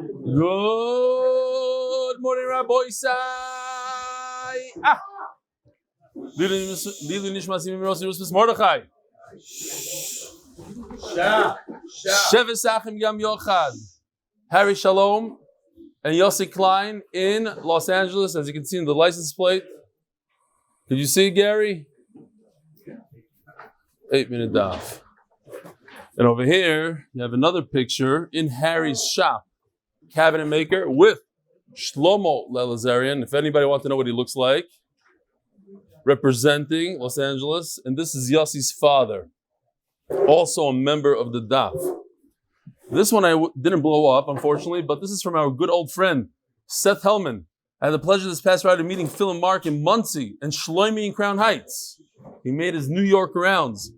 Good morning, Rabbi Isai. Lili Nishmas Mordechai. Sheves Achim Yam Yochad. Harry Shalom and Yossi Klein in Los Angeles, as you can see in the license plate. Did you see Gary? 8-minute daf. And over here, you have another picture in Harry's shop. Cabinet maker with Shlomo Lelazarian. If anybody wants to know what he looks like, representing Los Angeles. And this is Yossi's father, also a member of the Daf. This one didn't blow up, unfortunately, but this is from our good old friend, Seth Hellman. I had the pleasure this past Friday of meeting Phil and Mark in Muncie and Shleima in Crown Heights. He made his New York rounds.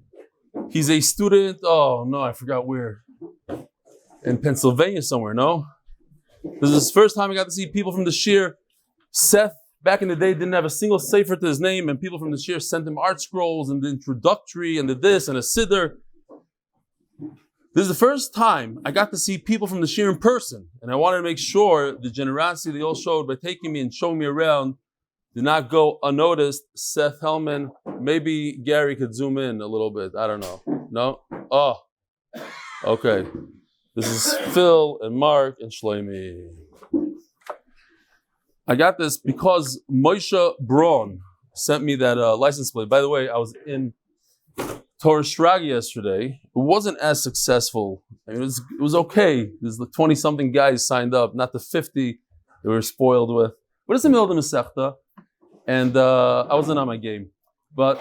He's a student, I forgot where. In Pennsylvania somewhere, no? This is his first time I got to see people from the Shir. Seth, back in the day, didn't have a single sefer to his name, and people from the Shir sent him art scrolls and the introductory and the this and a siddur. This is the first time I got to see people from the Shir in person, and I wanted to make sure the generosity they all showed by taking me and showing me around did not go unnoticed. Seth Hellman, maybe Gary could zoom in a little bit. I don't know. No? Oh, okay. This is Phil and Mark and Shleima. I got this because Moshe Braun sent me that license plate. By the way, I was in Torah Stragi yesterday. It wasn't as successful. I mean, it was okay. There's like 20-something guys signed up, not the 50 they were spoiled with. But it's in the middle of the Masechta, and I wasn't on my game. But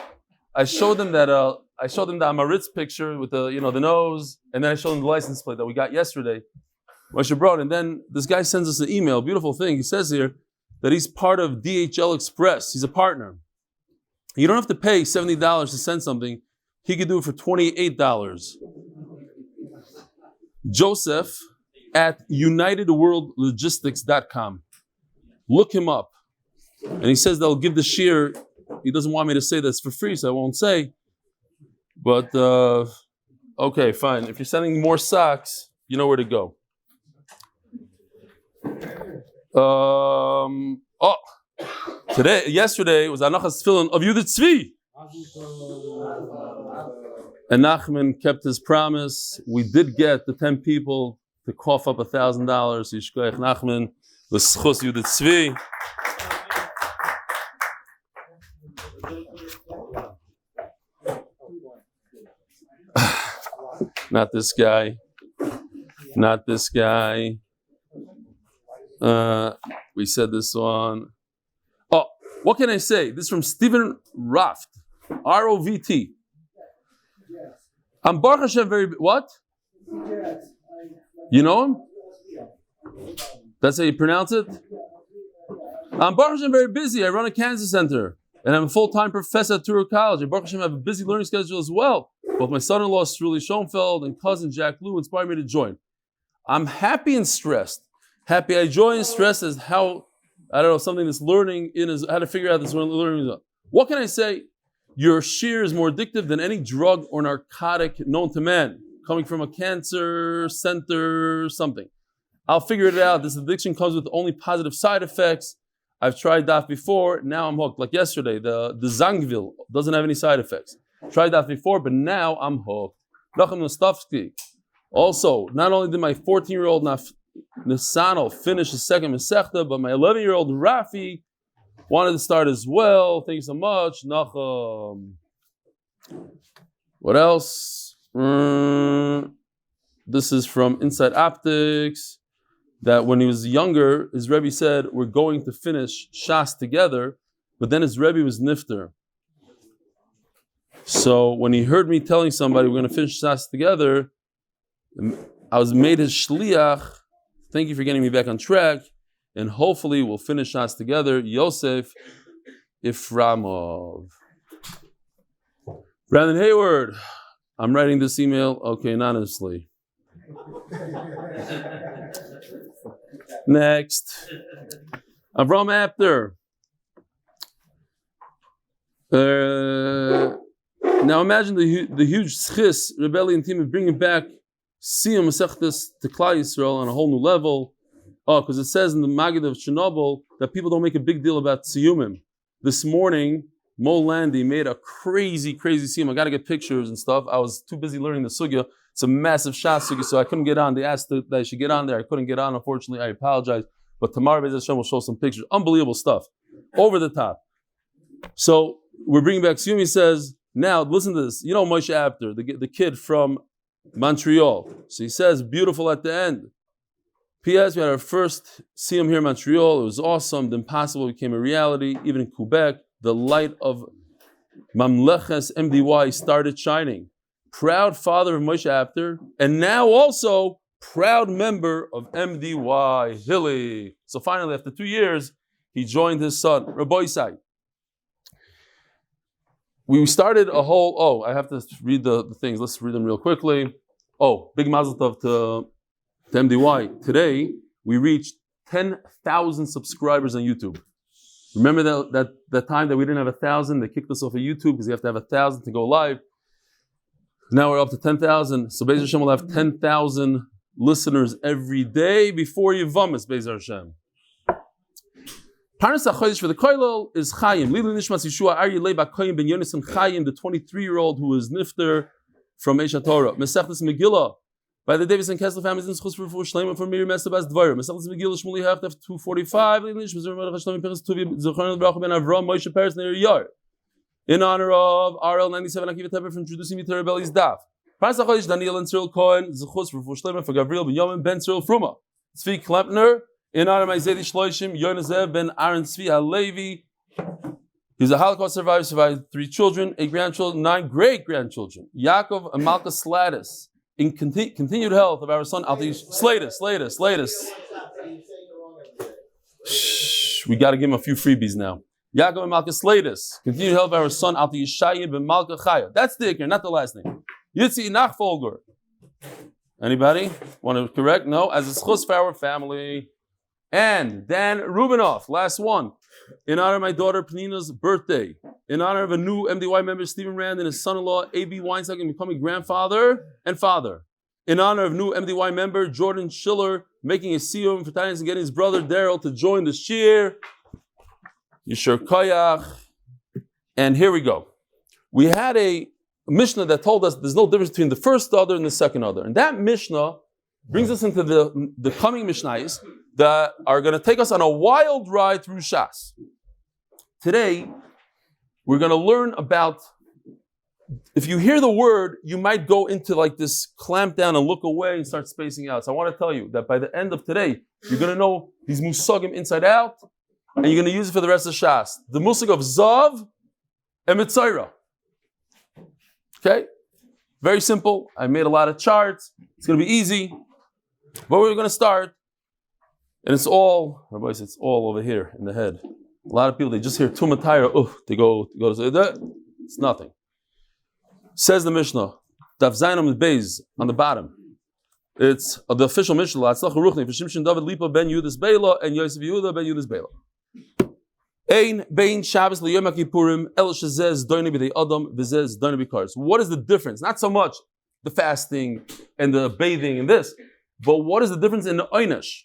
I showed them that the Amaritz picture with the nose, and then I showed them the license plate that we got yesterday. Moshe Braun, and then this guy sends us an email. Beautiful thing. He says here that he's part of DHL Express. He's a partner. You don't have to pay $70 to send something. He could do it for $28. Joseph at UnitedWorldLogistics.com. Look him up. And he says they'll give the shir. He doesn't want me to say that's for free, so I won't say. But, okay, fine. If you're sending more socks, you know where to go. Yesterday was Anachas Tefillin of Yudit Tzvi. And Nachman kept his promise. We did get the 10 people to cough up $1,000. Yishkoyach Nachman, zechus Yudit Tzvi. Not this guy. Not this guy. We said this one. Oh, what can I say? This is from Stephen Raft. R-O-V-T. I'm Baruch Hashem very... What? You know him? That's how you pronounce it? I'm Baruch Hashem very busy. I run a cancer center. And I'm a full-time professor at Turo College. And Baruch Hashem, I have a busy learning schedule as well. Both my son-in-law, Shmuly Schoenfeld, and cousin Jack Lou inspired me to join. I'm happy and stressed. Happy, I joy and stress is how, something that's learning in is how to figure out this learning. What can I say? Your shir is more addictive than any drug or narcotic known to man, coming from a cancer center, something. I'll figure it out. This addiction comes with only positive side effects. I've tried Daf before. Now I'm hooked. Like yesterday, the Zangvil doesn't have any side effects. Tried Daf before, but now I'm hooked. Nachum Stefansky. Also, not only did my 14-year-old Nisano finish the second Masechta, but my 11-year-old Rafi wanted to start as well. Thank you so much. Nachum. What else? This is from Inside Optics. That when he was younger, his Rebbe said, we're going to finish Shas together, but then his Rebbe was Nifter. So when he heard me telling somebody we're going to finish Shas together, I was made his shliach. Thank you for getting me back on track, and hopefully we'll finish Shas together. Yosef Iframov. Brandon Hayward, I'm writing this email, okay, anonymously. Next, Avraham Apter. Now imagine the huge zechus rebellion team of bringing back Siyum Masechtas to Klal Yisrael on a whole new level. Oh, because it says in the Maggid of Chernobyl that people don't make a big deal about siyumim. This morning, Mo Landy made a crazy siyum. I got to get pictures and stuff. I was too busy learning the sugya. It's a massive shas sugya, so I couldn't get on. They asked that I should get on there. I couldn't get on, unfortunately. I apologize. But tomorrow, Be'ez Hashem will show some pictures. Unbelievable stuff. Over the top. So we're bringing back siyum. He says, now, listen to this. You know Moshe After, the kid from Montreal. So he says, beautiful at the end. P.S. We had our first siyum here in Montreal. It was awesome. The impossible became a reality. Even in Quebec, the light of Mamleches MDY started shining. Proud father of Moshe After, and now also proud member of MDY Hilly. So finally, after 2 years, he joined his son, Rabbi Isai. We started a whole, I have to read the things. Let's read them real quickly. Big mazel tov to MDY. Today, we reached 10,000 subscribers on YouTube. Remember that time that we didn't have 1,000? They kicked us off of YouTube because you have to have 1,000 to go live. Now we're up to 10,000. So Be'ez Hashem will have 10,000 listeners every day before Yevamis, Be'ez Hashem. Parnas HaChodesh for the Koilel is Chayim. Lili Nishmas Yeshua Aryeh Leyb HaKohen Ben Yonis and Chayim, the 23-year-old who is Nifter from Eish HaTorah. Maseches Megillah by the Davis and Kessler families in zechus Refuah shleima for Miriam Esther Devora. Maseches Megillah Shmuly Hecht 245. Lili Nishmas Mrddchai Shlomo פינחס Tobia Zechron Abraham Ben Avraham Moshe Peres Neir Yar. In honor of RL 97 Akiva Tepper for introducing me to Rebelli's Daf. Parnas HaChodesh Daniel and Tzirel Coane zechus Refuah shleima for Gabriel Ben Yomen Ben Tzirel Fruma. Tzvi Klempner. In honor of my Zedi Shloishim, Yonatan ben Aaron Tzvi Halevi. He's a Holocaust survivor, survived 3 children, 8 grandchildren, 9 great-grandchildren. Yaakov and Malka Slatus. In continued health of our son, Slatus. We got to give him a few freebies now. Yaakov and Malka Slatus. Continued health of our son, Yishayim ben Malka Chaya. That's the ikar, not the last name. Yitzi Nachfolger. Anybody want to correct? No. As a zechus for our family. And Dan Rubinoff, last one. In honor of my daughter Penina's birthday. In honor of a new MDY member, Stephen Rand, and his son-in-law, A.B. Weinstein, becoming grandfather and father. In honor of new MDY member, Jordan Schiller, making a siyum for Titans and getting his brother Daryl to join the shir. Yishur Koyach. And here we go. We had a Mishnah that told us there's no difference between the first other and the second other. And that Mishnah brings us into the coming Mishnayos that are going to take us on a wild ride through Shas. Today, we're going to learn about, if you hear the word, you might go into like this clamp down and look away and start spacing out. So I want to tell you that by the end of today, you're going to know these musagim inside out, and you're going to use it for the rest of Shas. The musag of Zav and Mitzayra. Okay? Very simple. I made a lot of charts. It's going to be easy. But we're going to start. And it's all over here in the head. A lot of people, they just hear Tumatayra, they go to say that. It's nothing. Says the Mishnah, Daf Amud Beis on the bottom. It's the official Mishnah, Atzlach Ruchni, for Shimshon David Lipa ben Yudas Beila and Yosef Yehuda ben Yudas Beila. Ein bein Shabbos liyom HaKippurim el shezeh zdoini b'dei Adam v'zeh zdoini b'kares. What is the difference? Not so much the fasting and the bathing and this, but what is the difference in the oynesh?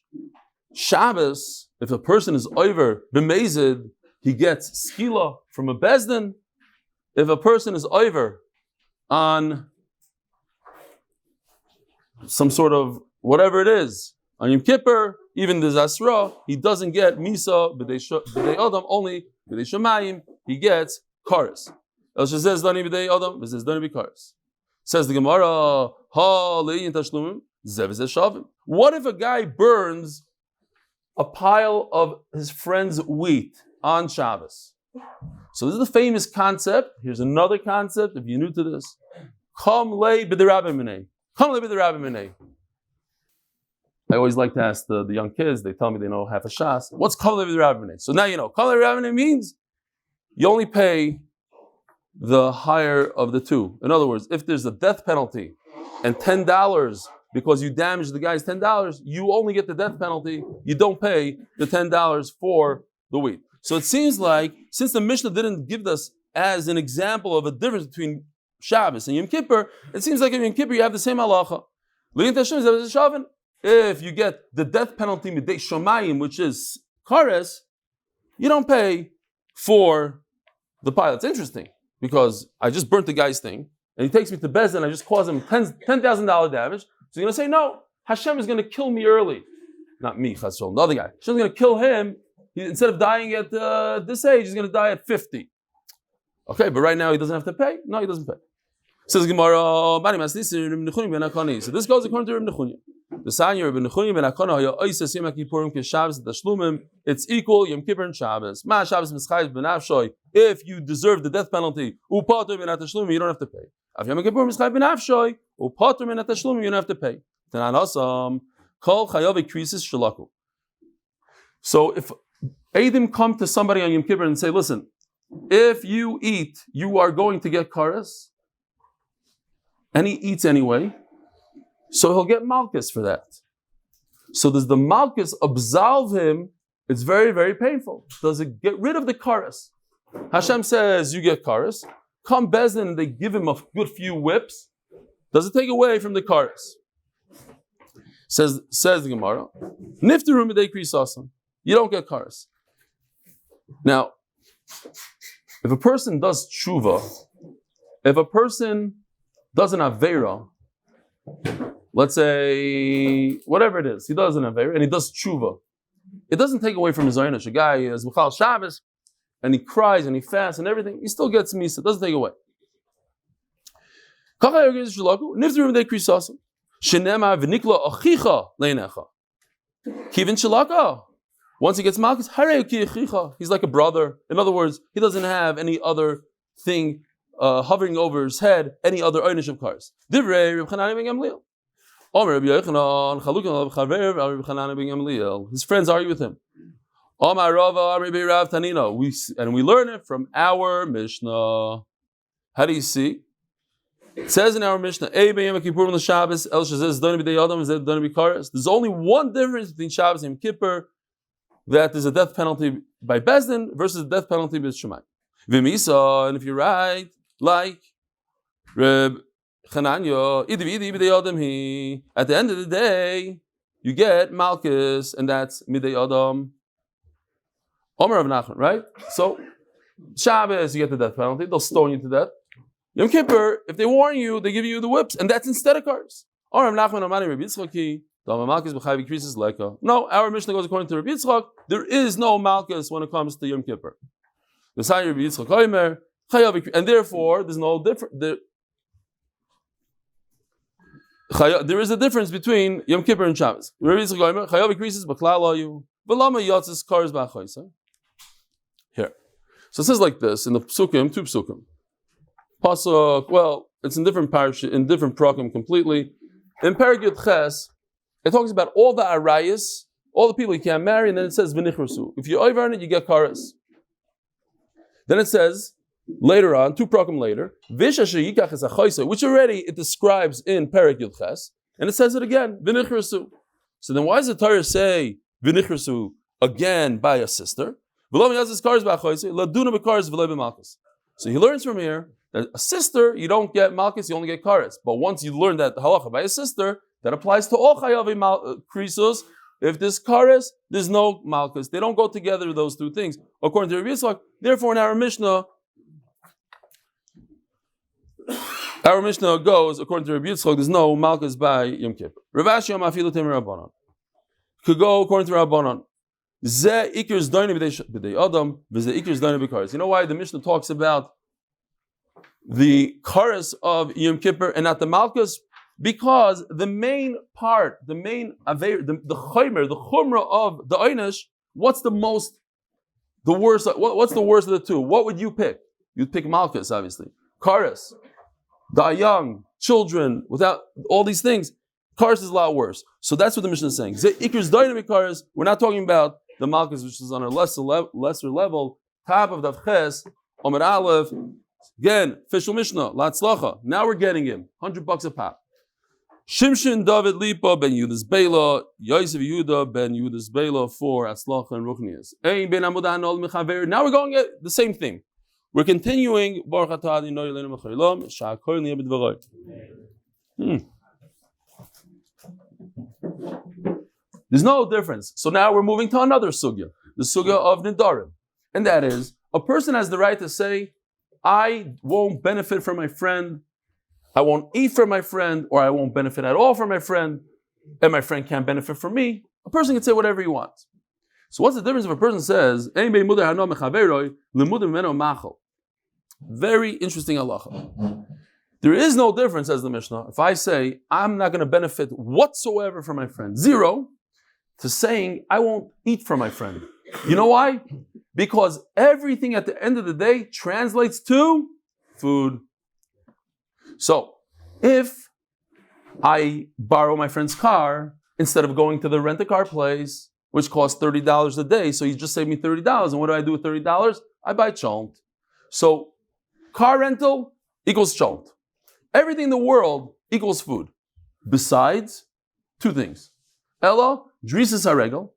Shabbos, if a person is over b'mezid, he gets skila from a bezdin. If a person is over on some sort of whatever it is, on Yom Kippur, even the Zasra, he doesn't get Misa b'dei Adam, only b'dei Shemayim, he gets Kares. El shezeh zdani b'dei Adam, v'zeh zdani b'kares. Says the Gemara, ha le'yin tashlumim, zeh v'zeh shavim. What if a guy burns a pile of his friend's wheat on Shabbos? So this is the famous concept. Here's another concept, if you're new to this. Kam le b'derabim minei. Kam le b'derabim minei. I always like to ask the young kids, they tell me they know half a shas. What's kam le b'derabim minei? So now you know. Kam le b'derabim minei means you only pay the higher of the two. In other words, if there's a death penalty and $10 because you damaged the guy's $10, you only get the death penalty. You don't pay the $10 for the wheat. So it seems like, since the Mishnah didn't give us as an example of a difference between Shabbos and Yom Kippur, it seems like in Yom Kippur you have the same halacha. if you get the death penalty midei shomayim, which is kares, you don't pay for the pilot. It's interesting because I just burnt the guy's thing, and he takes me to Bezdin, and I just caused him $10,000 damage. So you're going to say, no, Hashem is going to kill me early. Not me, the other guy. Hashem's going to kill him. Instead of dying at this age, he's going to die at 50. Okay, but right now he doesn't have to pay? No, he doesn't pay. Says Gemara, so this goes according to Reb Nechunya. The sign of Reb Nechunya ben Akana, it's equal Yom Kippur and Shabbos. If you deserve the death penalty, you don't have to pay. You don't have to pay. So if Eidim come to somebody on Yom Kippur and say, listen, if you eat, you are going to get karas, and he eats anyway, so he'll get malchus for that. So does the malchus absolve him? It's very, very painful. Does it get rid of the karas? Hashem says, you get karas. Come Bezdin and they give him a good few whips. Does it take away from the karas? Says the Gemara, Niftaru midei krisasam. You don't get karas. Now, if a person does tshuva, if a person does an aveira, let's say, whatever it is, he does an aveira and he does tshuva, it doesn't take away from his oynish. A guy is Michal Shabbos and he cries and he fasts and everything, he still gets misa, it doesn't take away. Once he gets malchus, he's like a brother. In other words, he doesn't have any other thing hovering over his head, any other ownership cars. His friends argue with him. And we learn it from our Mishnah. How do you see? It says in our Mishnah, there's only one difference between Shabbos and Yom Kippur, that there's a death penalty by Bezdin versus a death penalty by Shemai. V'misa, and if you write like Reb Chananya, at the end of the day, you get Malchus, and that's Midei Adam. Omer of Nachman, right? So Shabbos, you get the death penalty; they'll stone you to death. Yom Kippur, if they warn you, they give you the whips, and that's instead of cars. Omer of Nachman, Amani Reb Yitzchaki. No, our Mishnah goes according to Rabbi Yitzchak. There is no malchus when it comes to Yom Kippur. And therefore, there's no difference. There is a difference between Yom Kippur and Shabbos. Rabbi Yitzchak chayav increases, baklal ayu, v'lama yatzis kars b'achoysa. Here, so it says like this in the psukim, two psukim. Pasuk, well, it's in different parish, in different prakim completely. In Perek Yud Ches, it talks about all the arayas, all the people you can't marry, and then it says v'nichrasu. If you over on it, you get karas. Then it says later on, two prakim later, which already it describes in Perek Yud Ches, and it says it again, v'nichrasu. So then why does the Torah say v'nichrasu again by a sister? So he learns from here that a sister, you don't get malchus, you only get karas. But once you learn that halacha by a sister, that applies to all chayavim krisos. If there's kares, there's no malchus. They don't go together, those two things. According to Rabbi Yitzchak, therefore in our Mishnah goes, according to Rabbi Yitzchak, there's no malchus by Yom Kippur. Rav Ashi Amafilu Temer Rabbanan could go according to Rabbanan. Ze ikers doine b'dei adam, v'ze ikers doine b'kares. You know why the Mishnah talks about the kares of Yom Kippur and not the malchus? Because the main part, the chumrah of the einish, what's the worst? What's the worst of the two? What would you pick? You'd pick malchus, obviously. Kares, the young, children, without all these things, kares is a lot worse. So that's what the Mishnah is saying. We're not talking about the malchus, which is on a lesser level. Top of Daf Ches, Amud Aleph. Again, official Mishnah, Latzlacha. Now we're getting him $100 a pop. Shimshin David Lipa ben Yudas Bela, Yosef Yehuda ben Yudas Bela for Atzlacha and Ruchnias. Now we're going at the same thing. We're continuing. Baruch atah Adonai Eloheinu melech haolam, sha'akol niyeh b'dvaroi. There's no difference. So now we're moving to another sugya, the sugya of nidarim. And that is, a person has the right to say, I won't benefit from my friend, I won't eat from my friend, or I won't benefit at all from my friend, and my friend can't benefit from me. A person can say whatever he wants. So what's the difference if a person says, very interesting halacha. There is no difference, says the Mishnah, if I say, I'm not going to benefit whatsoever from my friend, 0, to saying, I won't eat from my friend. You know why? Because everything at the end of the day translates to food. So, if I borrow my friend's car, instead of going to the rent-a-car place, which costs $30 a day, so you just saved me $30, and what do I do with $30? I buy cholent. So, car rental equals cholent. Everything in the world equals food. Besides, 2 things. Ella, drisas haregel.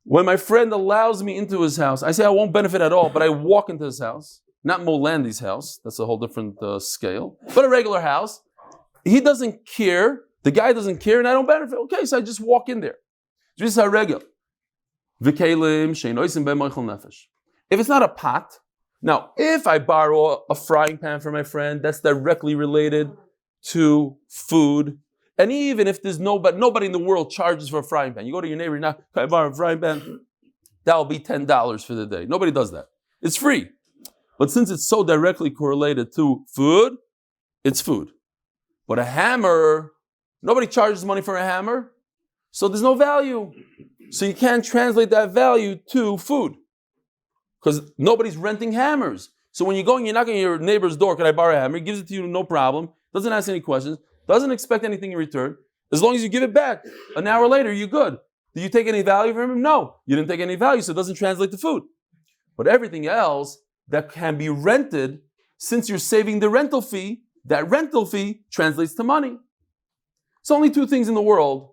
When my friend allows me into his house, I say I won't benefit at all, but I walk into his house. Not Molandi's house. That's a whole different scale. But a regular house. He doesn't care. The guy doesn't care, and I don't benefit. Okay, so I just walk in there. Drisas haregel. V'kelim sheinoisim b'moichel nefesh. If it's not a pot, now, if I borrow a frying pan from my friend, that's directly related to food. And even if there's nobody in the world charges for a frying pan. You go to your neighbor, now, can I borrow a frying pan? That'll be $10 for the day. Nobody does that. It's free. But since it's so directly correlated to food, it's food. But a hammer, nobody charges money for a hammer, so there's no value. So you can't translate that value to food. Because nobody's renting hammers. So when you're knocking on your neighbor's door, can I borrow a hammer? He gives it to you, no problem. Doesn't ask any questions. Doesn't expect anything in return. As long as you give it back, an hour later, you're good. Did you take any value from him? No. You didn't take any value, so it doesn't translate to food. But everything else that can be rented, since you're saving the rental fee, that rental fee translates to money. It's only 2 things in the world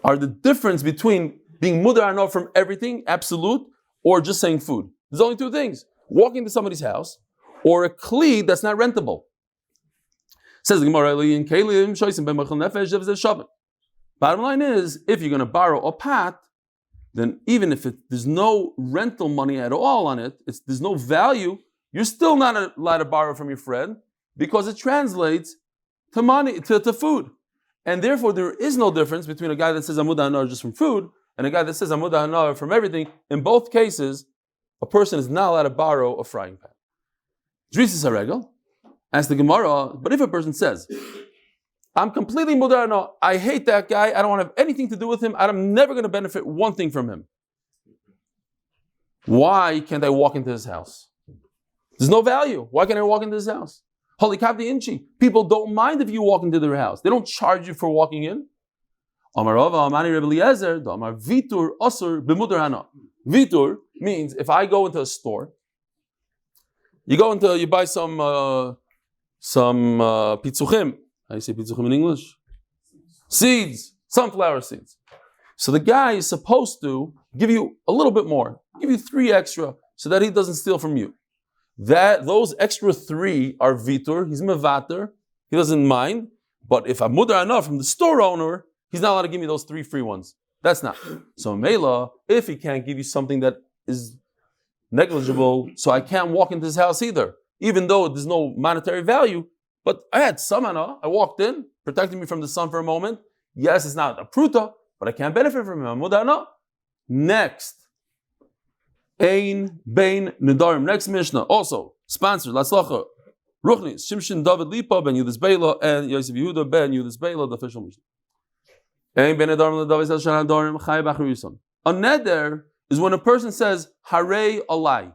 are the difference between being mudar anor from everything, absolute, or just saying food. There's only 2 things. Walking to somebody's house, or a kli that's not rentable. Says the Gemara, bottom line is, if you're going to borrow a pot, then even if there's no rental money at all on it, there's no value, you're still not allowed to borrow from your friend, because it translates to money, to food. And therefore, there is no difference between a guy that says Amud Anar just from food, and a guy that says Amud Anar from everything. In both cases, a person is not allowed to borrow a frying pan. Drisas haregel, asks the Gemara, but if a person says, I'm completely mudar anar, I hate that guy, I don't want to have anything to do with him, I'm never going to benefit one thing from him. Why can't I walk into his house? There's no value. Why can't I walk into his house? Holy Kapti Inchi. People don't mind if you walk into their house. They don't charge you for walking in. Vitur means if I go into a store, you buy some pitzuchim. How do you say pitzuchim in English? Seeds, sunflower seeds. So the guy is supposed to give you a little bit more, give you 3 extra, so that he doesn't steal from you. Those extra 3 are vitur. He's mevater. He doesn't mind. But if I'm mudar enough from the store owner, he's not allowed to give me those 3 free ones. That's not. So Mela, if he can't give you something that is negligible, so I can't walk into his house either, even though there's no monetary value. But I had some ana. I walked in, protecting me from the sun for a moment. Yes, it's not a pruta, but I can't benefit from him. I'm mudar enough. Next. Ein Bein Nedarim. Next Mishnah, also sponsored. Laslacha Ruchni Shimshin David Lipa ben Yudis Beila and Yosef Yehuda ben Yudis Beila, the official Mishnah. Ein Bein Nedarim David Shana Nedarim Chai Bachriuson. A neder is when a person says Harei Alai.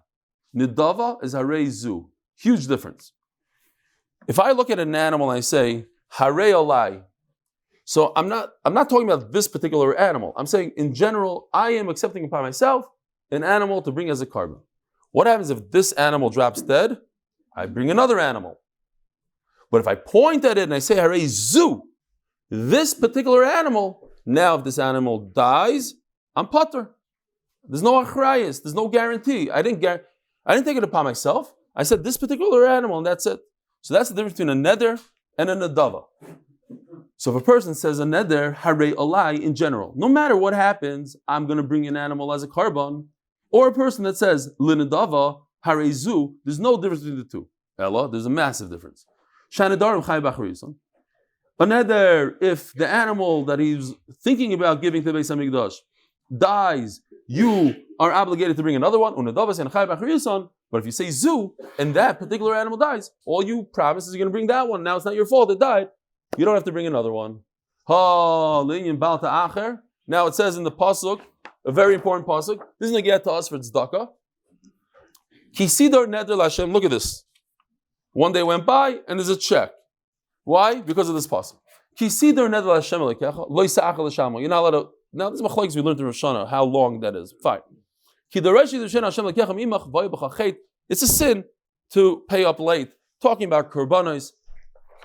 Nedava is Harei Zu. Huge difference. If I look at an animal and I say Harei Alai, so I'm not talking about this particular animal. I'm saying in general, I am accepting upon myself an animal to bring as a carbon. What happens if this animal drops dead? I bring another animal. But if I point at it and I say, Harei Zu, this particular animal, now if this animal dies, I'm patur. There's no achrayis, there's no guarantee. I didn't take it upon myself. I said this particular animal and that's it. So that's the difference between a neder and a nedava. So if a person says a neder, harei alai in general, no matter what happens, I'm going to bring an animal as a korban, or a person that says linedava, harei zu, there's no difference between the two. Ella, there's a massive difference. Shanedarim chai b'acharison. A neder, if the animal that he's thinking about giving to the Beis HaMikdash dies, you are obligated to bring another one. But if you say zu, and that particular animal dies, all you promise is you're going to bring that one. Now it's not your fault, it died. You don't have to bring another one. Now it says in the pasuk, a very important pasuk. This is going to get to us for tzedakah. Kisidor neder l'Hashem. Look at this. One day went by, and there's a check. Why? Because of this pasuk. Kisidor neder l'Hashem lekecha lo yisa'ach l'shamo. You're not allowed to. Now this is machlokes we learned in Rosh Hashanah, how long that is. Fine. It's a sin to pay up late. Talking about korbanos.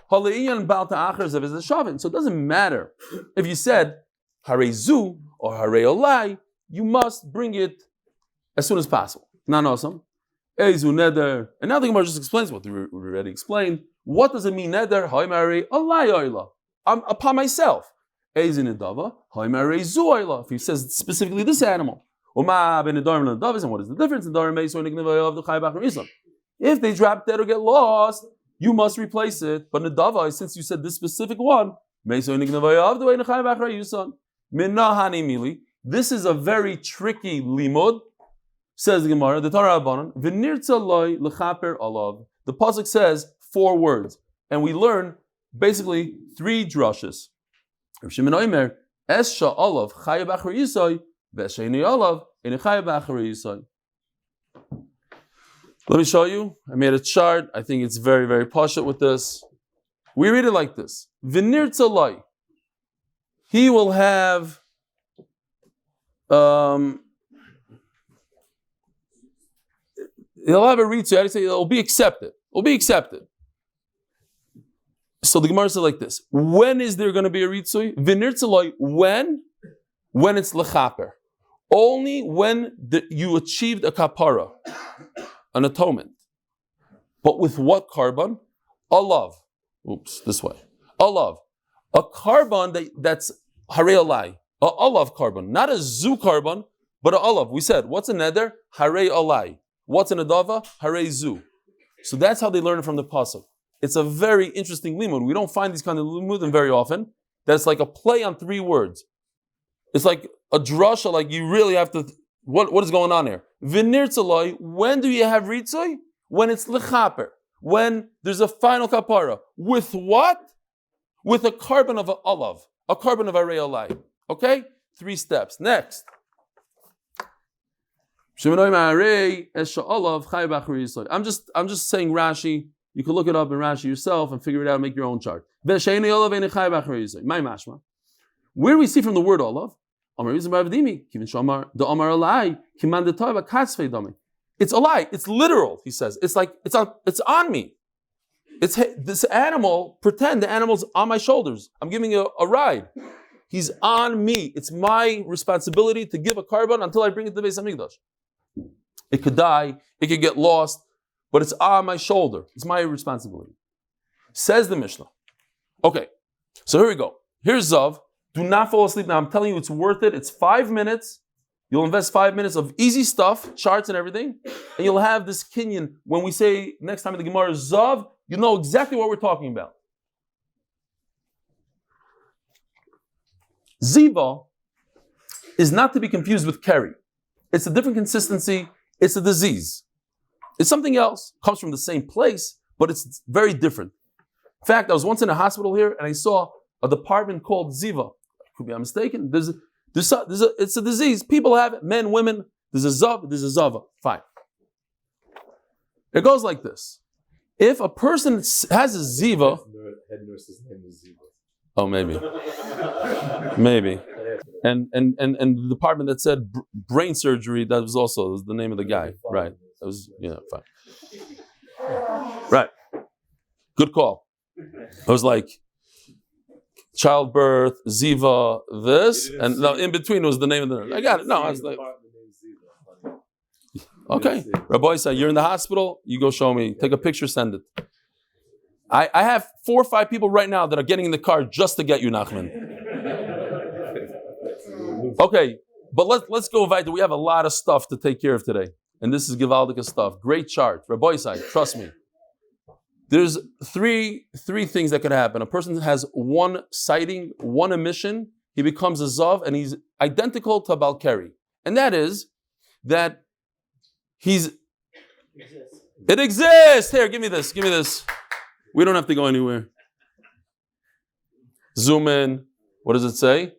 So it doesn't matter if you said harei zu or harei olai, you must bring it as soon as possible. Not awesome. Eizu neder. And now the Gemara just explains what we already explained. What does it mean neder? Harei olai oila. I'm upon myself. Eizu nedava. Harei zu oila. If he says specifically this animal. And what is the difference? If they drop dead or get lost, you must replace it. But Nedava, since you said this specific one, this is a very tricky limud, says the Gemara, the pasuk says 4 words, and we learn basically 3 drushes. Let me show you. I made a chart. I think it's very, very pashut with this. We read it like this. V'nir tzalai. He will have he'll have a ritzu. How do you say it'll be accepted? It'll be accepted. So the Gemara says like this. When is there going to be a ritzu? V'nir tzalai. When it's lechaper. Only when you achieved a kapara. An atonement. But with what carbon? A love. Oops, this way. A love. A carbon that's harei alai. A olav carbon. Not a zu carbon, but a olav. We said, what's a neder? Harei alai. What's an adava? Harei zu. So that's how they learn it from the pasuk. It's a very interesting limud. We don't find these kind of limudim very often. That's like a play on 3 words. It's like a drasha, like you really have to... What is going on here? V'nir tzaloi, when do you have ritzoi? When it's lechaper. When there's a final kapara. With what? With a carbon of an olav. A carbon of harei alai. Okay? 3 steps. Next. I'm just saying Rashi. You can look it up in Rashi yourself and figure it out and make your own chart. Where do we see from the word olav? It's a lie. It's literal, he says. It's like it's on me. It's this animal, pretend the animal's on my shoulders. I'm giving a ride. He's on me. It's my responsibility to give a carbon until I bring it to the Beis HaMikdash. It could die, it could get lost, but it's on my shoulder. It's my responsibility. Says the Mishnah. Okay, so here we go. Here's Zav. Do not fall asleep now. I'm telling you, it's worth it. It's 5 minutes. You'll invest 5 minutes of easy stuff, charts and everything, and you'll have this kinyan. When we say next time in the Gemara, Zav, you know exactly what we're talking about. Ziva is not to be confused with keri. It's a different consistency. It's a disease. It's something else. It comes from the same place, but it's very different. In fact, I was once in a hospital here, and I saw a department called Ziva. Could be I'm mistaken. It's a disease. People have it, men, women. There's a zav, there's a zava. Fine. It goes like this. If a person has a ziva, head nurse's name is Ziva. Oh, maybe, maybe, and the department that said brain surgery, that was also the name of the guy, right? That was fine. Right. Good call. I was like. Childbirth, Ziva, this, and no, in between was the name of the nurse. I got it. No, I was like, okay. Rabbi said, you're in the hospital, you go show me. Take a picture, send it. I have 4 or 5 people right now that are getting in the car just to get you, Nachman. Okay, but let's go weiter. We have a lot of stuff to take care of today. And this is Givaldica stuff. Great chart. Rabbi side, trust me. There's three things that could happen. A person has one sighting, one emission, he becomes a Zav, and he's identical to Balkari. And that is that it exists. Here, give me this. We don't have to go anywhere. Zoom in. What does it say?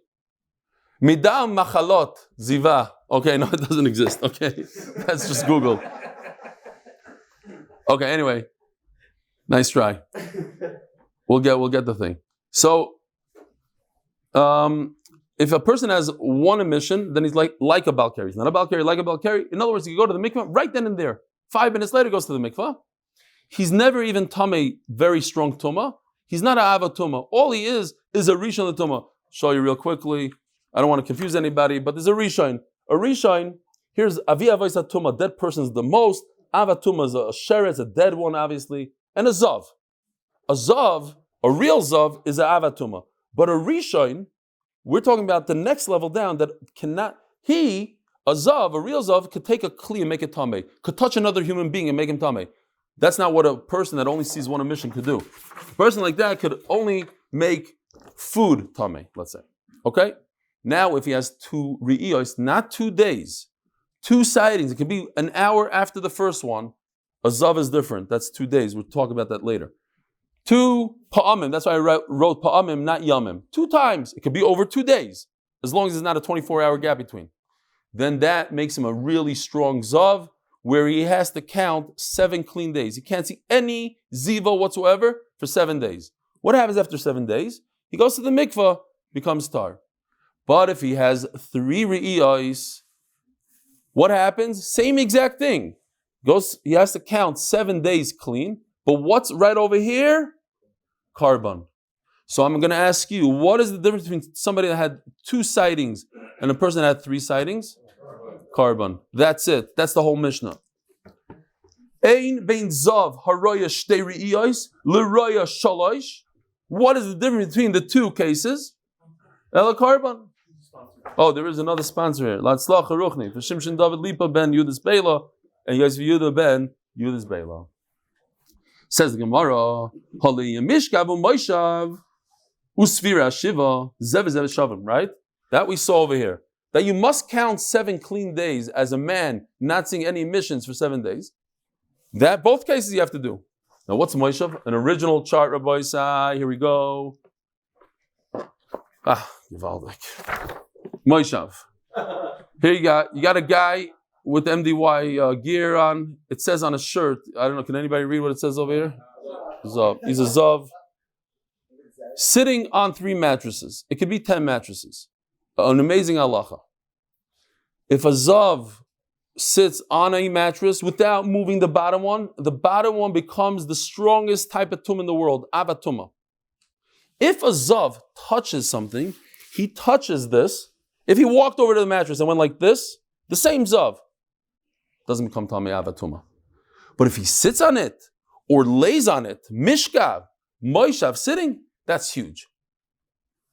Midam machalot ziva. Okay, no, it doesn't exist. Okay, that's just Google. Okay, anyway, nice try. We'll get the thing. So, if a person has one emission, then he's like a Balkari. He's not a Balkari, like a Balkari. In other words, you go to the mikvah right then and there. 5 minutes later, goes to the mikvah. He's never even tamei very strong tuma. He's not an ava tuma. All he is a rishon tuma. Show you real quickly. I don't want to confuse anybody, but there's a rishon. A rishon. Here's avi avoisa tuma. Dead person's the most. Ava tuma is a sheret, a dead one, obviously, and a zav. A real zav, is an ava tuma. But a rishon, we're talking about the next level down that cannot. A real zav, could take a kli and make it tamei. Could touch another human being and make him tamei. That's not what a person that only sees one emission could do. A person like that could only make food tamei, let's say. Okay? Now, if he has 2 re'iyos, not 2 days, 2 sightings, it could be an hour after the first one. A zav is different. That's 2 days. We'll talk about that later. 2 pa'amim. That's why I wrote pa'amim, not yamim. 2 times. It could be over 2 days, as long as there's not a 24-hour gap between. Then that makes him a really strong zav, where he has to count 7 clean days. He can't see any ziva whatsoever for 7 days. What happens after 7 days? He goes to the mikvah, becomes tar. But if he has 3 re'iyos, what happens? Same exact thing. He has to count 7 days clean. But what's right over here? Carbon. So I'm going to ask you, what is the difference between somebody that had 2 sightings and a person that had 3 sightings? Carbon. That's it. That's the whole Mishnah. Ein bein zav haroya shtei re'iyos l'roya shalosh. What is the difference between the 2 cases? Ela carbon. Oh, there is another sponsor here. Latzlach haruchni for Shimshon David Lipa ben Yudas Beila and Yosef Yehuda ben Yudas Beila. Says the Gemara, Hali Mishkav u'Moishav u'Svira Shiva Zev Shavim. Right? That we saw over here. That you must count 7 clean days as a man not seeing any emissions for 7 days. That both cases you have to do. Now what's Moishav? An original chart, Rabbi Isai. Here we go. Givaldik. Moishav. Here you got a guy with MDY gear on. It says on a shirt. I don't know. Can anybody read what it says over here? Zav. He's a Zav. Sitting on 3 mattresses. It could be 10 mattresses. An amazing halacha. If a Zav sits on a mattress without moving the bottom one becomes the strongest type of tum in the world, avatuma. If a Zav touches something, he touches this. If he walked over to the mattress and went like this, the same Zav doesn't become tamei avatuma. But if he sits on it or lays on it, mishkav, moishav, sitting, that's huge.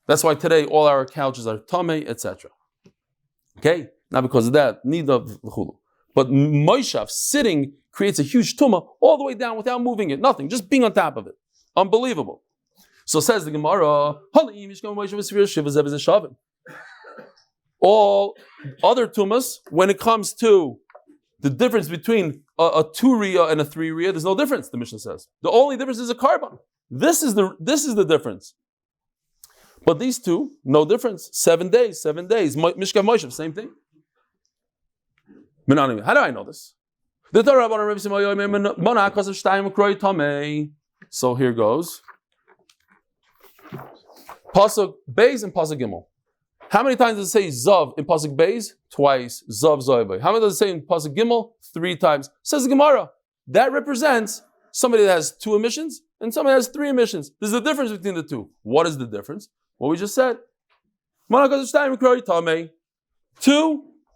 That's why today all our couches are tamei, etc. Okay? Not because of that, neither of l'chulu. But moishav, sitting, creates a huge tumah all the way down without moving it, nothing, just being on top of it. Unbelievable. So says the Gemara, all other tumas, when it comes to the difference between a 2 riyah and a 3 riyah, there's no difference, the Mishnah says. The only difference is a carbon. This is the difference. But these 2, no difference. 7 days. Mishkav Moshev, same thing. How do I know this? So here goes. Pasuk Beis and Pasuk Gimel. How many times does it say Zav in Pasuk Beis? Twice. Zav Zoyvay. How many does it say in Pasuk Gimel? 3 times. Says the Gemara. That represents somebody that has 2 emissions and somebody that has 3 emissions. There's a difference between the 2. What is the difference? What we just said. 2,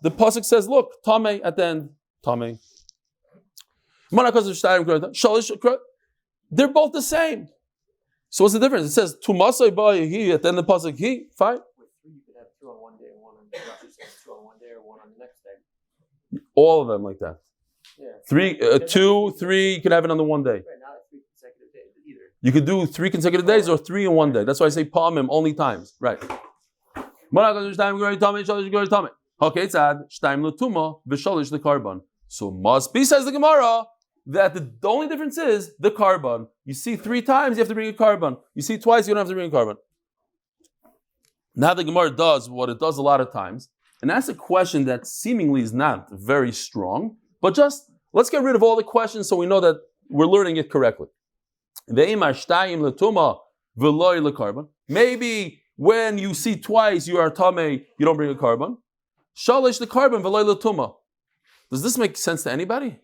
the Pasuk says, look, Tamei at the end. Tamei. They're both the same. So what's the difference? It says two masai by he at the end of the pasuk he. Fine. With 3, you could have 2 on one day and 1 on the next. 2 on one day or 1 on the next day. All of them like that. Yeah. 3, 2, 3. You can have it on the one day. Right, not 3 consecutive days either. You could do 3 consecutive days or 3 in one day. That's why I say palmim only times. Right. Okay, so must be, says the Gemara, that the only difference is the carbon. You see 3 times, you have to bring a carbon. You see twice, you don't have to bring a carbon. Now the Gemara does what it does a lot of times, and that's a question that seemingly is not very strong, but just let's get rid of all the questions so we know that we're learning it correctly. Maybe when you see twice, you are tamei, you don't bring a carbon. Shalish the carbon v'loy l'tuma. Does this make sense to anybody?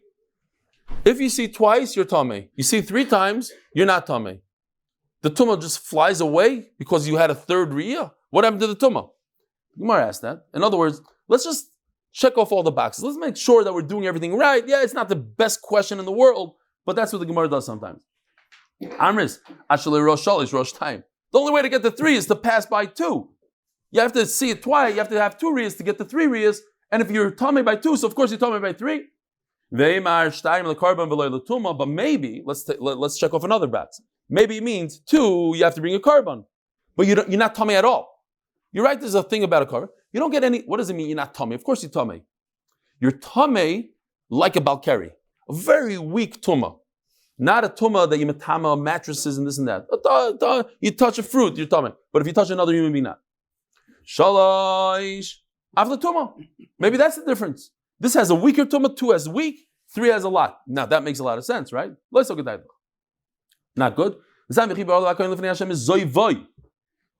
If you see twice, you're tamei. You see 3 times, you're not tamei. The tumah just flies away because you had a third riyah. What happened to the tumah? Gemara asked that. In other words, let's just check off all the boxes. Let's make sure that we're doing everything right. Yeah, it's not the best question in the world, but that's what the Gemara does sometimes. Amris, actually rosh shalish, rosh time. The only way to get the 3 is to pass by 2. You have to see it twice. You have to have 2 riyas to get the 3 riyas. And if you're tamei by 2, so of course you're tamei by 3. But maybe let's check off another box. Maybe it means 2. You have to bring a carbon, but you're not tamei at all. You're right. There's a thing about a carbon. You don't get any. What does it mean? You're not tamei. Of course you're tamei. You're tamei like a balkari, a very weak tumah. Not a tumah that you metama mattresses and this and that. You touch a fruit, you're tamei. But if you touch another human being, not. Shalish after tumah. Maybe that's the difference. This has a weaker tumah, 2 has weak, 3 has a lot. Now that makes a lot of sense, right? Let's look at that. Not good.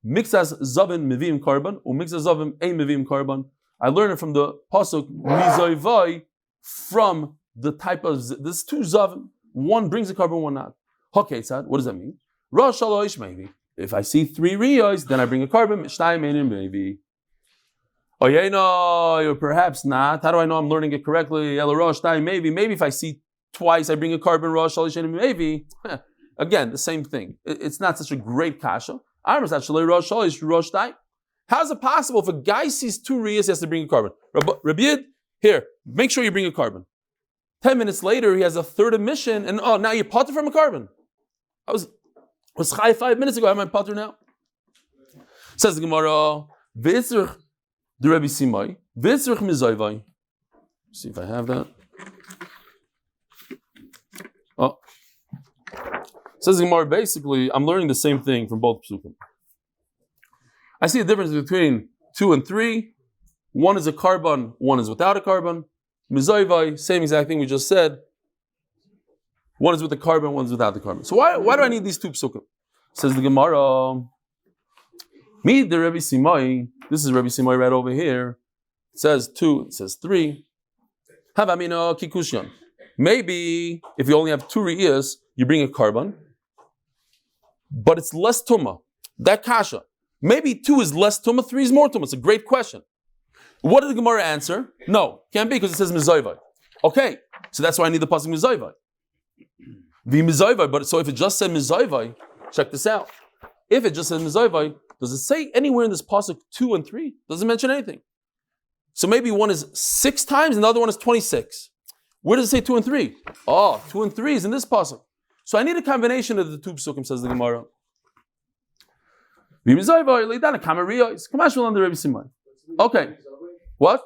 Mixas zavin mivim carbon, or mixas zavim a mivim carbon. I learned it from the pasuk mizoivai, from the type of there's 2 zavim. One brings a carbon, one not. Okay, Sad, what does that mean? Rosh shalosh maybe. If I see 3 riyos, then I bring a carbon. Shtayim einim maybe. Oh yeah, no, perhaps not. How do I know I'm learning it correctly? Rosh shtayim maybe. Maybe if I see twice, I bring a carbon. Rosh shalosh einim maybe. Again, the same thing. It's not such a great kasha. How's it possible if a guy sees 2 riyos, he has to bring a carbon? Rabbi Yid, here, make sure you bring a carbon. 10 minutes later, he has a third emission, and now you're potter from a carbon. I was chai 5 minutes ago, I'm my potter now. Says the Gemara, V'etzrich the Rebbe Simai, V'etzrich mizoivai. See if I have that. Oh. Says the Gemara, basically, I'm learning the same thing from both psukim. I see a difference between 2 and 3. 1 is a carbon, 1 is without a carbon. Mizoivai, same exact thing we just said. 1 is with the carbon, 1 is without the carbon. So why do I need these 2 psukim? Says the Gemara, me the Rebbe Simai. This is Rebbe Simai right over here. It says 2, it says 3. Havamina kikushan. Maybe if you only have 2 re'iyas, you bring a carbon, but it's less tumah. That kasha. Maybe 2 is less tumah, 3 is more tumah. It's a great question. What did the Gemara answer? No, can't be because it says mizoivai. Okay, so that's why I need the pasuk mizoivai. The mizoivai, but so if it just said mizoivai, check this out. If it just says mizoivai, does it say anywhere in this pasuk 2 and 3? Doesn't mention anything. So maybe one is 6 times and the other one is 26. Where does it say 2 and 3? Oh, 2 and 3 is in this pasuk. So I need a combination of the 2 psukim, says the Gemara. Okay. What?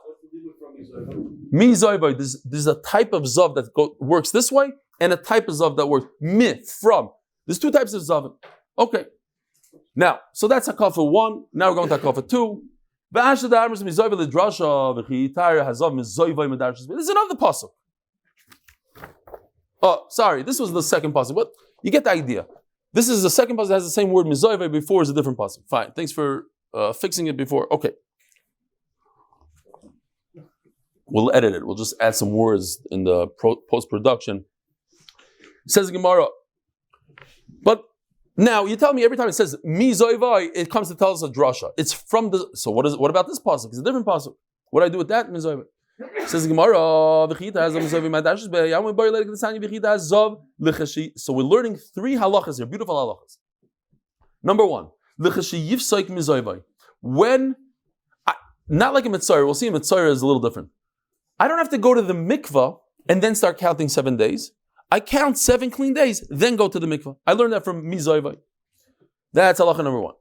Mizoivai. There's a type of zav that works this way and a type of zav that works from. There's 2 types of zav. Okay. Now, so that's hakafa 1. Now we're going to hakafa 2. There's another pasuk. Oh, sorry, this was the second pasuk. But you get the idea. This is the second pasuk that has the same word mizoivai. Before is a different pasuk. Fine. Thanks for fixing it before. Okay. We'll edit it. We'll just add some words in the post-production. Says Gemara. But now you tell me every time it says mizoivai, it comes to tell us a drasha. It's from the. So what about this pasuk? It's a different pasuk. What do I do with that mizoivai? Says Gemara. So we're learning 3 halachas here, beautiful halachas. Number one, when, not like a mitzvah, we'll see a mitzvah is a little different. I don't have to go to the mikvah and then start counting 7 days. I count 7 clean days, then go to the mikvah. I learned that from mizayvai. That's halacha number one.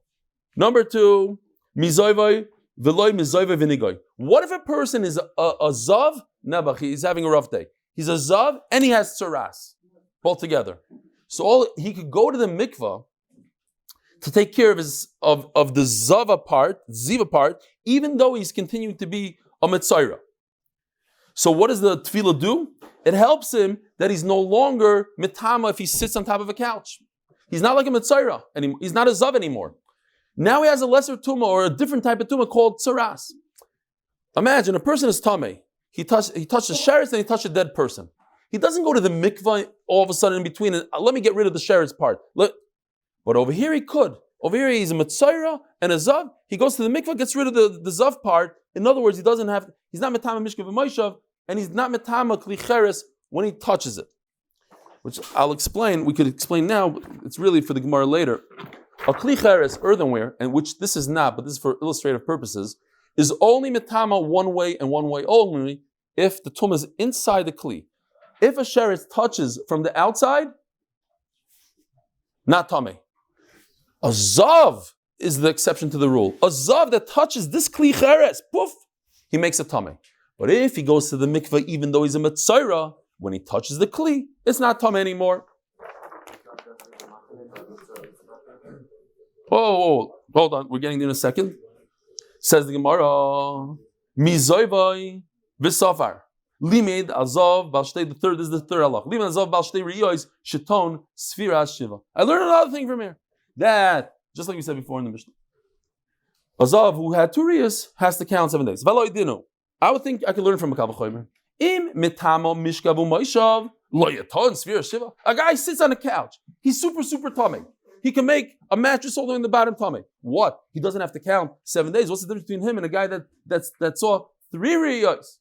Number two, mizayvai v'loy mizayvai v'nigoy. What if a person is a zav, nabach, he's having a rough day. He's a zav and he has tsaras, both together. So he could go to the mikvah to take care of the ziva part, even though he's continuing to be a mitzayra. So what does the tefillah do? It helps him that he's no longer mitama if he sits on top of a couch. He's not like a mitzayra anymore. He's not a zav anymore. Now he has a lesser tumah or a different type of tumah called tsaras. Imagine a person is tameh. He touched the sheretz and he touched a dead person. He doesn't go to the mikvah all of a sudden in between and let me get rid of the sheretz part. But over here he could. Over here he's a mitzayra and a zav. He goes to the mikvah, gets rid of the zav part. In other words, he's not mitama mishkav v'moishav, and he's not mitama kli cheres when he touches it. Which I'll explain. We could explain now. But it's really for the Gemara later. A kli cheres, earthenware, and which this is not, but this is for illustrative purposes, is only mitama one way and one way only if the tumah is inside the kli. If a sheretz touches from the outside, not tameh. A zav is the exception to the rule. A zav that touches this kli cheres, poof, he makes a tameh. But if he goes to the mikveh, even though he's a mitzayra, when he touches the kli, it's not tameh anymore. Oh, hold on, we're getting there in a second. Says the Gemara, Mizoivai v'safar. Limed azav balshtei. The third is the third halach. Limed azav balshtei riyos sheton sfira shiva. I learned another thing from here. That, just like we said before in the Mishnah, azav who had 2 riyos has to count 7 days. V'lo idinu. I would think I could learn from a kavachomer. Im mitamo mishkavu moishav lo yaton sfira shiva. A guy sits on a couch. He's super tummy. He can make a mattress all the way in the bottom tummy. What? He doesn't have to count 7 days. What's the difference between him and a guy that saw 3 riyos?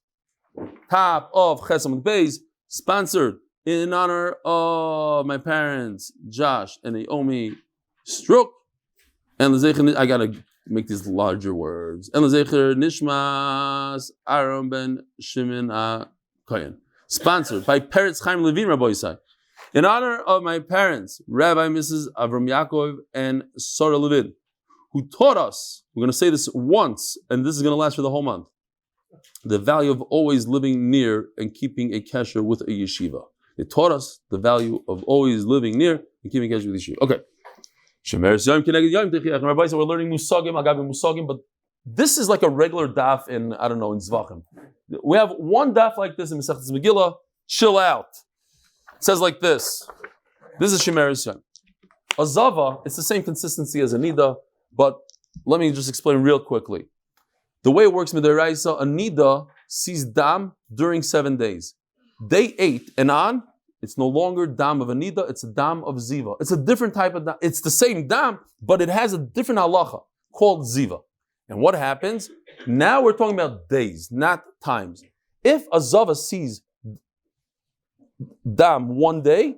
Top of Amud Beis, sponsored in honor of my parents, Josh and Naomi Stroke. And zechus, I gotta make these larger words. And zechus nishmas Aaron ben Shimon Coane. Sponsored by parents Chaim Levin Rabbi Yisai. In honor of my parents, Rabbi Mrs. Avraham Yaakov and Sarah Levin, who taught us, we're going to say this once, and this is going to last for the whole month, the value of always living near and keeping a kesher with a yeshiva. They taught us the value of always living near and keeping a kesher with a yeshiva. Okay. Rabbi said we're learning musagim, agabi musagim, but this is like a regular daf in Zvachim. We have one daf like this in Maseches Megillah. Chill out. It says like this. This is Shemeres Yom. A zava, it's the same consistency as a nida, but let me just explain real quickly. The way it works with the Raisa, a nida sees dam during 7 days. Day 8 and on, it's no longer dam of a nida, it's a dam of ziva. It's a different type of dam. It's the same dam, but it has a different halacha called ziva. And what happens? Now we're talking about days, not times. If a zava sees dam 1 day,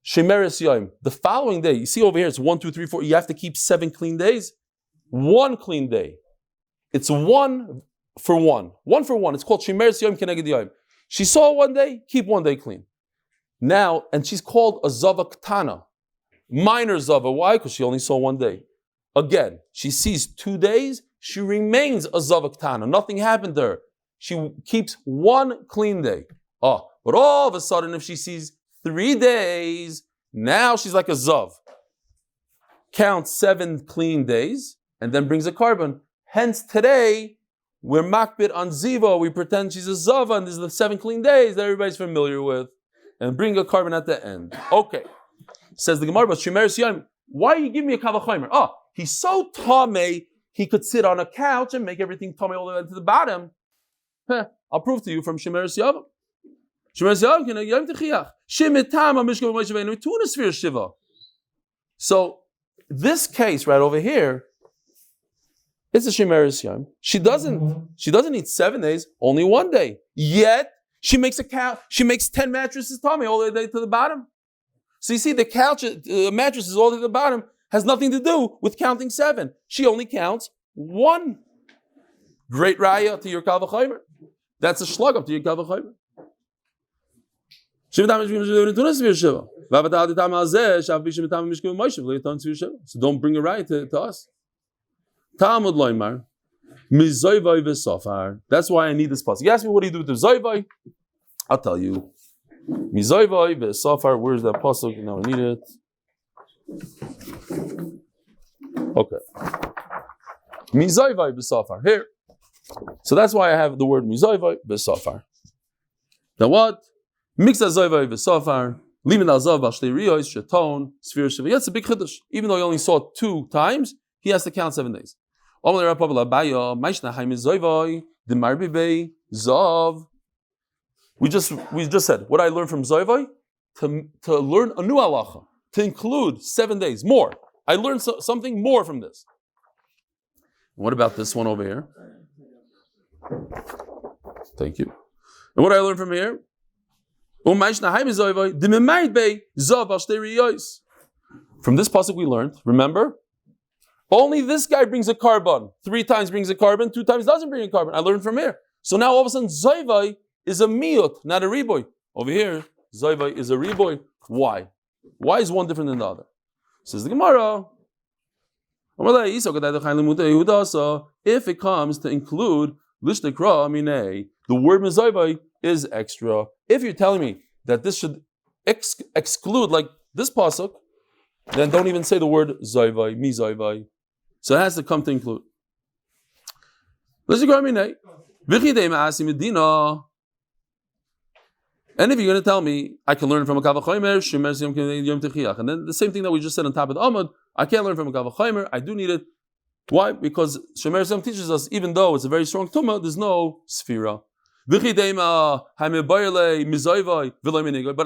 shemeres yom. The following day, you see over here, it's 1, 2, 3, 4. You have to keep 7 clean days. 1 clean day. It's 1 for 1. 1 for 1. It's called shemeres yom keneged yom. She saw 1 day, keep 1 day clean. Now, and she's called a zava ktana, minor zava. Why? Because she only saw 1 day. Again, she sees 2 days, she remains a zava ktana. Nothing happened to her. She keeps 1 clean day. But all of a sudden, if she sees 3 days, now she's like a zav. Counts 7 clean days, and then brings a carbon. Hence, today, we're makbid on ziva. We pretend she's a zava, and this is the 7 clean days that everybody's familiar with. And bring a carbon at the end. Okay. Says the Gemara, but Shemeres Yom, why are you giving me a kavachomer? He's so tamei, he could sit on a couch and make everything tamei all the way to the bottom. I'll prove to you from Shemeres Yom. So this case right over here, it's a shemeres yom. She doesn't need 7 days, only 1 day. Yet she makes 10 mattresses tummy all the way to the bottom. So you see the couch, mattress is all the way to the bottom. has nothing to do with counting 7. She only counts 1. Great raya to your kal v'chomer. That's a slug up to your kal v'chomer. So don't bring a raya to us. Talmud loymar. That's why I need this pasuk. You ask me what do you do with the zoivai? I'll tell you. Mizoivai v'safar. Where's that pasuk? Now I need it. Okay. Mizoivai v'safar. Here. So that's why I have the word mizoivai v'safar. Now what? Mix zoivai v'safar. Limit al-zav b'shtei riyos sheton sfir shiva. That's a big chiddush. Even though he only saw 2 times, he has to count 7 days. We just said what I learned from Zoivai to learn a new halacha, to include 7 days more. I learned something more from this. What about this one over here? Thank you. And what I learned from here? From this pasuk we learned, remember? Only this guy brings a carbon. 3 times brings a carbon, 2 times doesn't bring a carbon. I learned from here. So now all of a sudden, Zoivai is a miyut, not a riboy. Over here, Zoivai is a riboy. Why? Why is one different than the other? Says the Gemara. If it comes to include lishtekra minei, the word Zoivai is extra. If you're telling me that this should exclude like this pasuk, then don't even say the word Zoivai, mi Zoivai. So it has to come to include. And if you're going to tell me I can learn from a kal v'chomer, and then the same thing that we just said on top of the Amud, I can't learn from a kal v'chomer, I do need it. Why? Because Shemer Yom teaches us, even though it's a very strong tumah, there's no sphira. But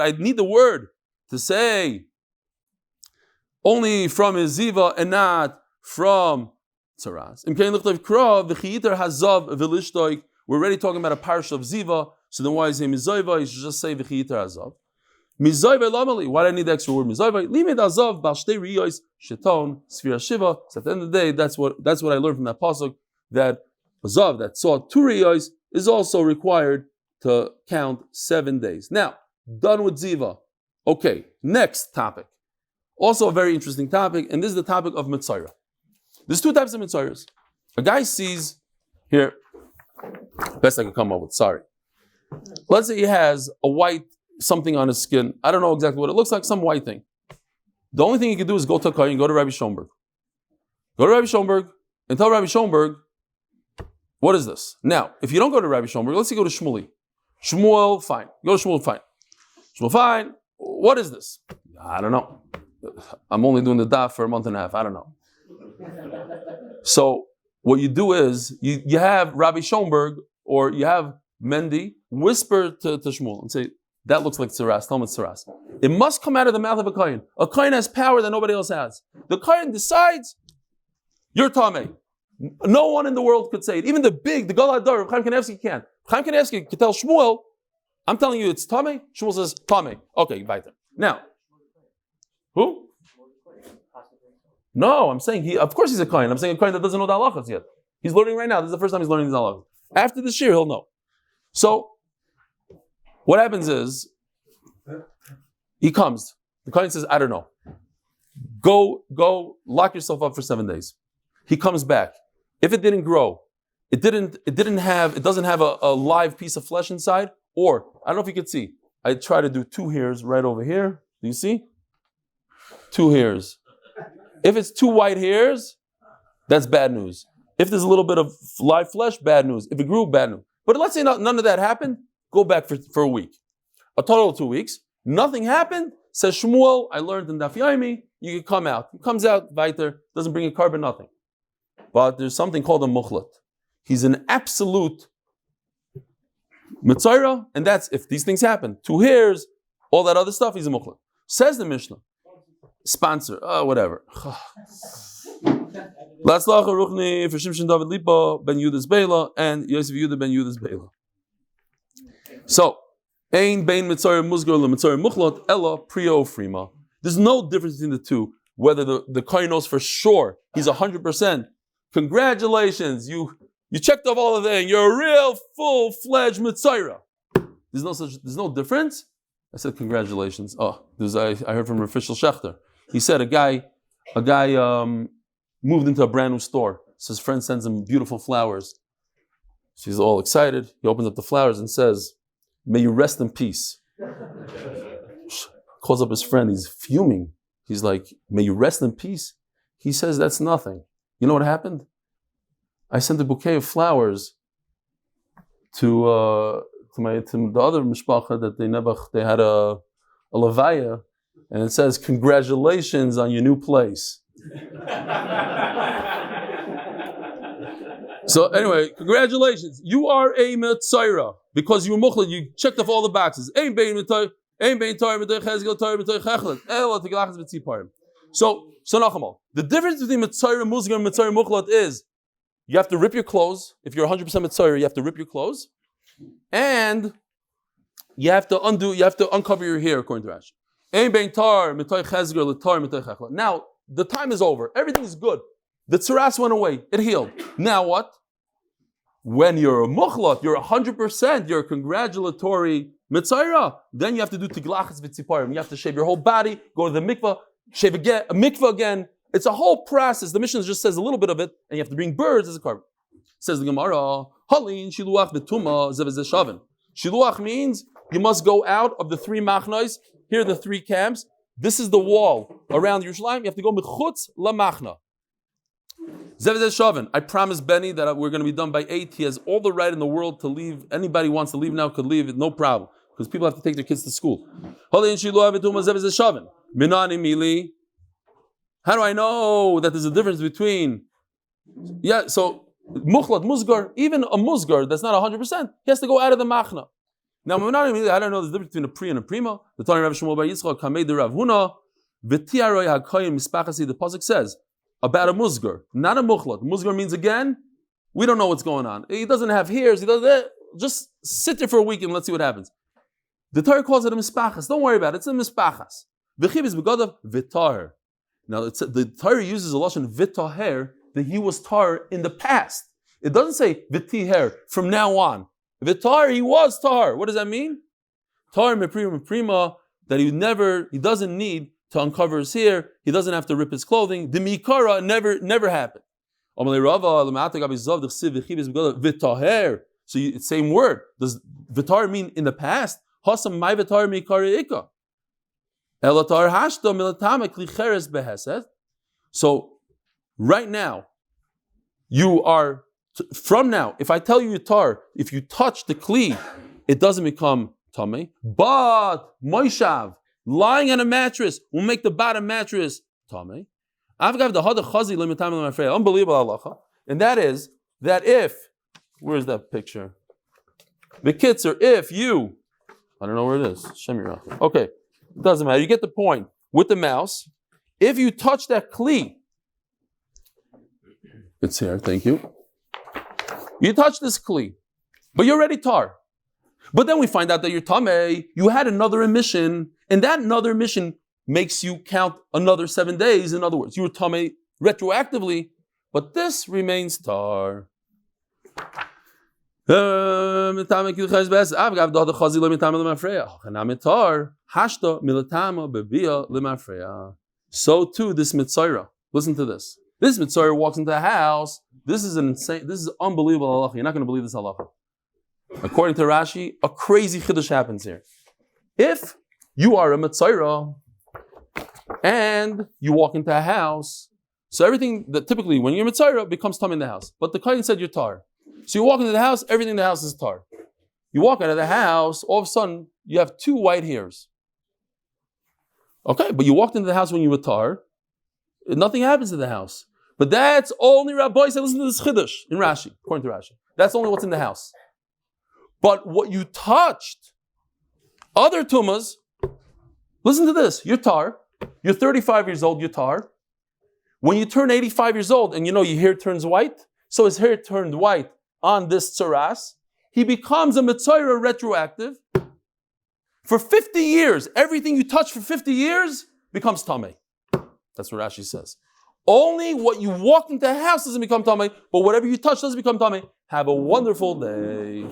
I need the word to say only from his ziva and not from tzaras. We're already talking about a parsha of ziva, so then why is he mizoiva? You should just say v'chiyiter hazav. Mizoiva lamali. Why do I need the extra word mizoiva? Limed hazav bal shtei riyos sheton sfira shiva. So at the end of the day, that's what I learned from that pasuk, that hazav that saw 2 riyos is also required to count 7 days. Now, done with ziva. Okay, next topic. Also a very interesting topic, and this is the topic of mitzayra. There's 2 types of mitzayras. A guy sees, here, best I can come up with, sorry. Let's say he has a white something on his skin. I don't know exactly what it looks like, some white thing. The only thing he can do is go to a Coane, go to Rabbi Schoenberg. Go to Rabbi Schoenberg and tell Rabbi Schoenberg, what is this? Now, if you don't go to Rabbi Schoenberg, let's say you go to Shmuly. Shmuel, fine. Go to Shmuel, fine. Shmuel, fine. What is this? I don't know. I'm only doing the daf for a month and a half. I don't know. So what you do is you have Rabbi Schoenberg or you have Mendy whisper to Shmuel and say, that looks like tzaras, tell him it's tzaras. It must come out of the mouth of a kohen. A kohen has power that nobody else has. The kohen decides, you're tamei. No one in the world could say it. Even the Gadol Hador, Chaim Kanevsky can't. Chaim Kanevsky could tell Shmuel, I'm telling you it's tamei. Shmuel says, tamei. Okay, weiter. Now, who? No, I'm saying of course he's a kohen. I'm saying a kohen that doesn't know the halachas yet. He's learning right now. This is the first time he's learning the halachas. After this year, he'll know. So, what happens is, he comes. The kohen says, I don't know. Go, lock yourself up for 7 days. He comes back. If it didn't grow, it doesn't have a live piece of flesh inside, or, I don't know if you could see, I try to do 2 hairs right over here. Do you see? 2 hairs. If it's 2 white hairs, that's bad news. If there's a little bit of live flesh, bad news. If it grew, bad news. But let's say none of that happened, go back for a week. A total of 2 weeks. Nothing happened, says Shmuel, I learned in Daf Yomi, you can come out. He comes out, weiter, doesn't bring a carbon, nothing. But there's something called a muchlat. He's an absolute mitzayra, and that's if these things happen. 2 hairs, all that other stuff, he's a muchlat. Says the Mishnah. Sponsor, whatever. Latzlacha Ruchni for Shimshon David Lipa ben Yudas Beila and Yosef Yudah ben Yudas Beila. So, Ein bein mitzayra musgar le mitzayra muchlat ella prio frima. There's no difference between the 2. whether the Coane knows for sure he's 100%. Congratulations, you checked off all of that, and you're a real full-fledged Mitzayra. There's no difference. I said, congratulations. Oh, I heard from official Schechter. He said a guy moved into a brand new store. So his friend sends him beautiful flowers. So he's all excited. He opens up the flowers and says, "May you rest in peace." Calls up his friend. He's fuming. He's like, "May you rest in peace?" He says, "That's nothing. You know what happened? I sent a bouquet of flowers to the other mishpacha that they had a levaya, and it says, 'Congratulations on your new place.'" So anyway, congratulations. You are a Mitzayra because you were muchlet. You checked off all the boxes. So Nachamal. The difference between Mitzayra Muzgar and Mitzayra Muchlat is you have to rip your clothes. If you're 100% Mitzayra, you have to rip your clothes. And you have to uncover your hair, according to Rashi. Now, the time is over. Everything is good. The tzaras went away. It healed. Now what? When you're a muchlat, you're 100%, you're a congratulatory mitzayra, then you have to do tiglachas v'tziparim. You have to shave your whole body, go to the mikvah, shave again, a mikvah again. It's a whole process. The Mishnah just says a little bit of it, and you have to bring birds as a carbon. Says the Gemara, halin shiluach v'tuma zevazeshavin. Shiluach means you must go out of the 3 machnos. Here are the 3 camps. This is the wall around Yerushalayim. You have to go mechutz lamachna. I promised Benny that we're going to be done by 8. He has all the right in the world to leave. Anybody who wants to leave now could leave, no problem. Because people have to take their kids to school. How do I know that there's a difference between... Yeah, so muchlat, musgar, even a musgar that's not 100%, he has to go out of the machna. Now, I don't know the difference between a pri and a prima. The Tani Rav Shmuly bar Yitzchak, Kamei de Rav Huna, V'tiaroi hakayim mispachasi, the pasuk says, about a musgar, not a muchlat. Musgar means again, we don't know what's going on. He doesn't have hairs. Just sit there for a week and let's see what happens. The Torah calls it a mispachas. Don't worry about it. It's a mispachas. V'chiv is begadav v'taher. Now the Torah uses a lashon v'taher that he was tar in the past. It doesn't say v'tiher from now on. V'taher, he was tar. What does that mean? Tar meprima that he doesn't need to uncover his hair, he doesn't have to rip his clothing. The mikara never happened. So it's same word. Does vitar mean in the past? So right now, you are from now. If I tell you tar, if you touch the kli, it doesn't become tamei. But moishav, lying on a mattress will make the bottom mattress tamei. Unbelievable halacha, and that is that if, where's that picture? The kitzer, if you, I don't know where it is. Okay, it doesn't matter. You get the point. With the mouse, if you touch that kli, it's here. Thank you. You touch this kli, but you're already tar. But then we find out that you're tamei. You had another emission. And that another mission makes you count another 7 days. In other words, you were tamei retroactively, but this remains tar. So too, this mitzayra. Listen to this. This mitzayra walks into the house. This is unbelievable halacha. You're not going to believe this halacha. According to Rashi, a crazy chiddush happens here. If you are a mitzayra and you walk into a house, so everything that typically when you're mitzayra becomes tam in the house. But the Coane said you're tar. So you walk into the house, everything in the house is tar. You walk out of the house, all of a sudden you have 2 white hairs. Okay, but you walked into the house when you were tar, nothing happens to the house. But that's only Rabbi said, listen to this chiddush in Rashi, according to Rashi. That's only what's in the house. But what you touched, other tumas, listen to this. You're tar. You're 35 years old. You're tar. When you turn 85 years old and your hair turns white, so his hair turned white on this tzaras, he becomes a mitzayra retroactive. For 50 years, everything you touch for 50 years becomes tamei. That's what Rashi says. Only what you walked into a house doesn't become tummy, but whatever you touch doesn't become tummy. Have a wonderful day.